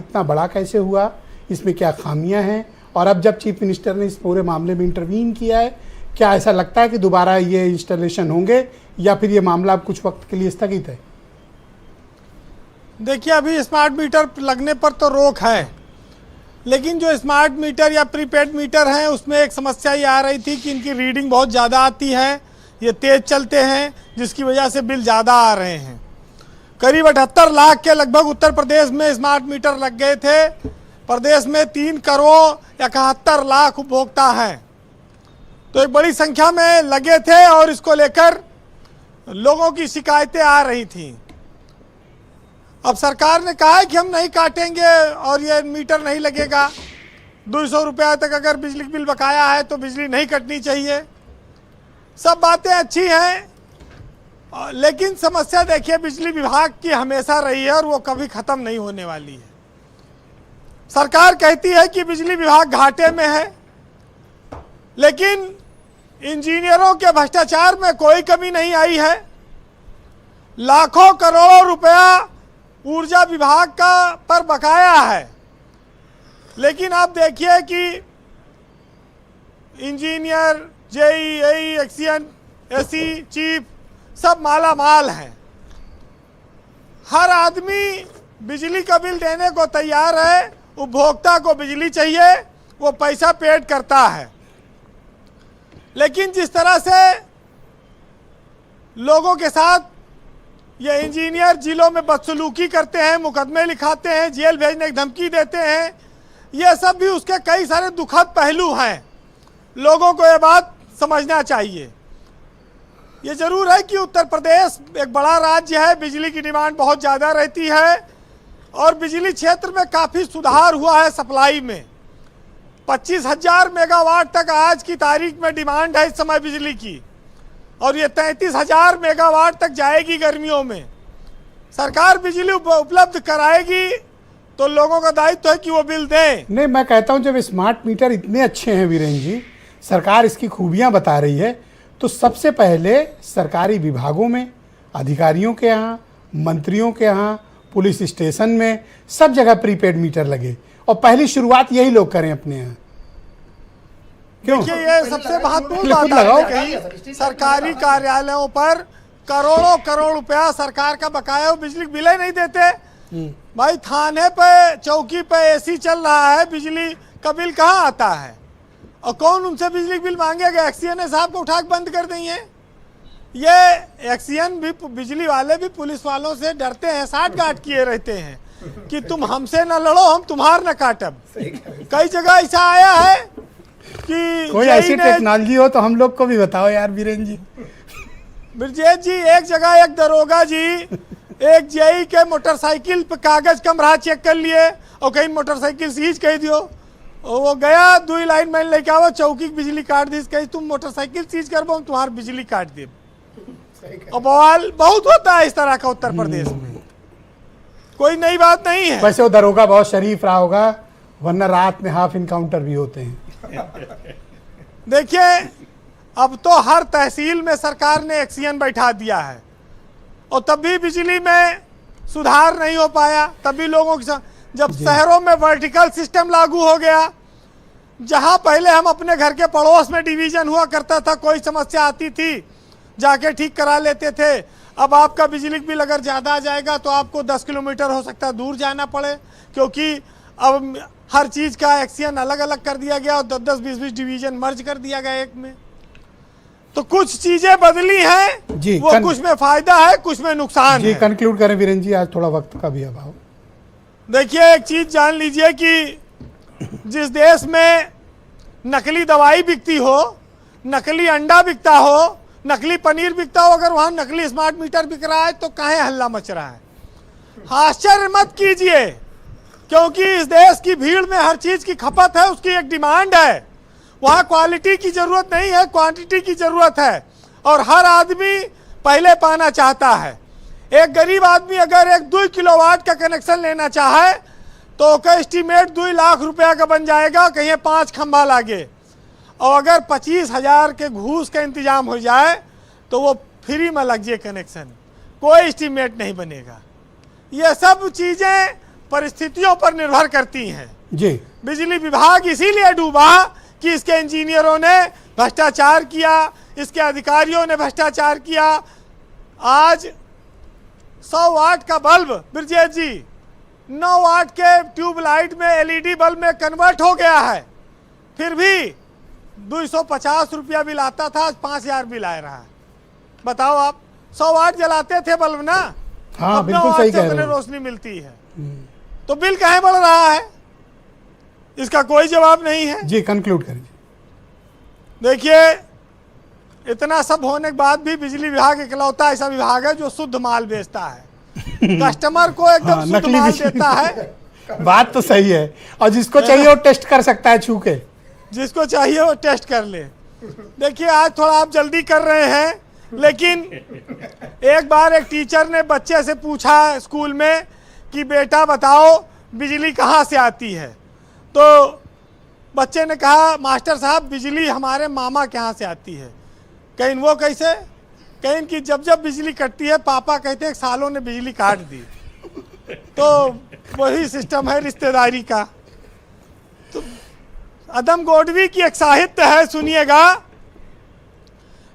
इतना बड़ा कैसे हुआ, इसमें क्या खामियां हैं, और अब जब चीफ मिनिस्टर ने इस पूरे मामले में इंटरवीन किया है, क्या ऐसा लगता है कि दोबारा ये इंस्टॉलेशन होंगे या फिर ये मामला अब कुछ वक्त के लिए स्थगित है? देखिए, अभी स्मार्ट मीटर लगने पर तो रोक है, लेकिन जो स्मार्ट मीटर या प्रीपेड मीटर हैं उसमें एक समस्या ये आ रही थी कि इनकी रीडिंग बहुत ज़्यादा आती है, ये तेज़ चलते हैं, जिसकी वजह से बिल ज़्यादा आ रहे हैं। करीब 78 लाख के लगभग उत्तर प्रदेश में स्मार्ट मीटर लग गए थे। प्रदेश में 3 करोड़ 71 लाख उपभोक्ता हैं, तो एक बड़ी संख्या में लगे थे और इसको लेकर लोगों की शिकायतें आ रही थीं। अब सरकार ने कहा है कि हम नहीं काटेंगे और ये मीटर नहीं लगेगा। 200 रुपया तक अगर बिजली बिल बकाया है तो बिजली नहीं कटनी चाहिए। सब बातें अच्छी हैं, लेकिन समस्या देखिए बिजली विभाग की हमेशा रही है और वो कभी ख़त्म नहीं होने वाली है। सरकार कहती है कि बिजली विभाग घाटे में है, लेकिन इंजीनियरों के भ्रष्टाचार में कोई कमी नहीं आई है। लाखों करोड़ों रुपया ऊर्जा विभाग का पर बकाया है, लेकिन आप देखिए कि इंजीनियर, जेई, एई, एक्सियन, एसी, चीफ सब माला माल हैं। हर आदमी बिजली का बिल देने को तैयार है, उपभोक्ता को बिजली चाहिए, वो पैसा पेड करता है। लेकिन जिस तरह से लोगों के साथ ये इंजीनियर जिलों में बदसलूकी करते हैं, मुकदमे लिखाते हैं, जेल भेजने की धमकी देते हैं, ये सब भी उसके कई सारे दुखद पहलू हैं। लोगों को ये बात समझना चाहिए। ये जरूर है कि उत्तर प्रदेश एक बड़ा राज्य है, बिजली की डिमांड बहुत ज़्यादा रहती है और बिजली क्षेत्र में काफ़ी सुधार हुआ है सप्लाई में। 25,000 मेगावाट तक आज की तारीख में डिमांड है इस समय बिजली की, और ये 33,000 मेगावाट तक जाएगी गर्मियों में। सरकार बिजली उपलब्ध कराएगी तो लोगों का दायित्व है कि वो बिल दें। नहीं, मैं कहता हूं जब स्मार्ट मीटर इतने अच्छे हैं वीरेंद्र जी, सरकार इसकी खूबियां बता रही है, तो सबसे पहले सरकारी विभागों में, अधिकारियों के यहाँ, मंत्रियों के यहाँ, पुलिस स्टेशन में, सब जगह प्रीपेड मीटर लगे और पहली शुरुआत यही लोग करें अपने यहाँ। देखिए, ये सबसे महत्वपूर्ण बात है कि सरकारी कार्यालयों पर करोड़ों करोड़ रुपया सरकार का बकाया, बिजली बिल नहीं देते। भाई, थाने पे, चौकी पे एसी चल रहा है, बिजली का बिल कहाँ आता है? और कौन उनसे बिजली बिल मांगेगा? एक्सीएन साहब को उठा के बंद कर देंगे। ये एक्सीएन भी, बिजली वाले भी पुलिस वालों से डरते हैं, साठ गांठ किए रहते हैं कि तुम हमसे न लड़ो, हम तुम्हार न काटब। कई जगह ऐसा आया है कि कोई ऐसी टेक्नोलॉजी हो तो हम लोग को भी बताओ यार वीरेंद्र जी। ब्रजेश जी, एक जगह एक दरोगा जी एक जेई के मोटरसाइकिल पे कागज कम रहा, चेक कर लिए और कहीं मोटरसाइकिल सीज कह दियो, और वो गया 2 लाइन मैंने लेके आओ, चौकी की बिजली काट दी। कही तुम मोटरसाइकिल सीज कर हम तुम्हारी बिजली काट दे। और बवाल बहुत होता है इस तरह का उत्तर प्रदेश में, कोई नई बात नहीं है। वैसे वो दरोगा बहुत शरीफ रहा होगा, वरना रात में हाफ इनकाउंटर भी होते हैं। देखिए, अब तो हर तहसील में सरकार ने एक्सीएन बैठा दिया है और तब भी बिजली में सुधार नहीं हो पाया। तभी लोगों के साथ, जब शहरों में वर्टिकल सिस्टम लागू हो गया, जहां पहले हम अपने घर के पड़ोस में डिवीजन हुआ करता था, कोई समस्या आती थी जाके ठीक करा लेते थे। अब आपका बिजली बिल अगर ज़्यादा आ जाएगा तो आपको 10 किलोमीटर हो सकता है दूर जाना पड़े, क्योंकि अब हर चीज़ का एक्सीएन अलग अलग कर दिया गया और 10-10, 20-20 डिवीजन मर्ज कर दिया गया एक में। तो कुछ चीजें बदली हैं जी, वो कुछ में फायदा है, कुछ में नुकसान जी। है। कंक्लूड करें वीरेंद्र जी, आज थोड़ा वक्त का भी अभाव। देखिए, एक चीज जान लीजिए कि जिस देश में नकली दवाई बिकती हो, नकली अंडा बिकता हो, नकली पनीर बिकता हो, अगर वहां नकली स्मार्ट मीटर बिक रहा है तो काहे हल्ला मच रहा है? आश्चर्य मत कीजिए, क्योंकि इस देश की भीड़ में हर चीज की खपत है, उसकी एक डिमांड है। वहाँ क्वालिटी की जरूरत नहीं है, क्वांटिटी की जरूरत है, और हर आदमी पहले पाना चाहता है। एक गरीब आदमी अगर एक 2 किलोवाट का कनेक्शन लेना चाहे तो उसका एस्टीमेट 2 लाख रुपया का बन जाएगा, कहीं 5 खंभा लागे। और अगर 25,000 के घूस का इंतजाम हो जाए तो वो फ्री में लग जाए कनेक्शन, कोई एस्टीमेट नहीं बनेगा। ये सब चीज़ें परिस्थितियों पर निर्भर करती हैं। जी। बिजली विभाग इसीलिए डूबा कि इसके इंजीनियरों ने भ्रष्टाचार किया, इसके अधिकारियों ने भ्रष्टाचार किया। आज 100 वाट का बल्ब ब्रजेश जी 9 वाट के ट्यूबलाइट में एलईडी बल्ब में कन्वर्ट हो गया है, फिर भी 250 रुपया बिल आता था, आज 5000 बिल आ रहा है। बताओ आप, 100 वाट जलाते थे बल्ब ना, हाँ, अब 9 बिल्कुल वाट सही से कह रहे उतने हो। रोशनी मिलती है, तो बिल काहे बढ़ रहा है? इसका कोई जवाब नहीं है। जी, कंक्लूड करिए। देखिए, इतना सब होने के बाद भी बिजली विभाग इकलौता ऐसा विभाग है जो शुद्ध माल बेचता है, कस्टमर को एकदम हाँ, शुद्ध नकली माल बिजली। देता है। बात तो सही है, और जिसको चाहिए वो टेस्ट कर सकता है छू के। जिसको चाहिए वो टेस्ट कर ले। देखिए, आज थोड़ा आप जल्दी कर रहे हैं, लेकिन एक बार एक टीचर ने बच्चे से पूछा स्कूल में कि बेटा बताओ बिजली कहाँ से आती है, तो बच्चे ने कहा मास्टर साहब बिजली हमारे मामा के यहाँ से आती है। कहीं वो कैसे? कहीं कि जब जब बिजली कटती है पापा कहते हैं सालों ने बिजली काट दी। तो वही सिस्टम है रिश्तेदारी का। तो अदम गोडवी की एक साहित्य है, सुनिएगा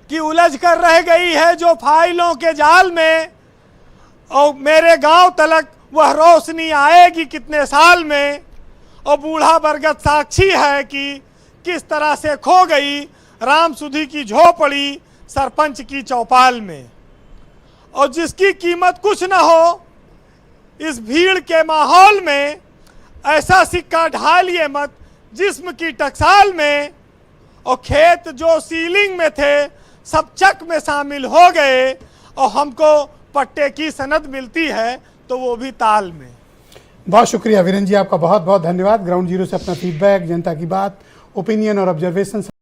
कि उलझ कर रह गई है जो फाइलों के जाल में, और मेरे गांव तलक वह रोशनी आएगी कितने साल में, और बूढ़ा बरगद साक्षी है कि किस तरह से खो गई राम सुधी की झोपड़ी सरपंच की चौपाल में। और जिसकी कीमत कुछ न हो इस भीड़ के माहौल में, ऐसा सिक्का ढालिए मत जिस्म की टकसाल में, और खेत जो सीलिंग में थे सब चक में शामिल हो गए, और हमको पट्टे की सनद मिलती है तो वो भी ताल में। बहुत शुक्रिया वीरेंद्र जी, आपका बहुत बहुत धन्यवाद। ग्राउंड जीरो से अपना फीडबैक, जनता की बात, ओपिनियन और ऑब्जर्वेशन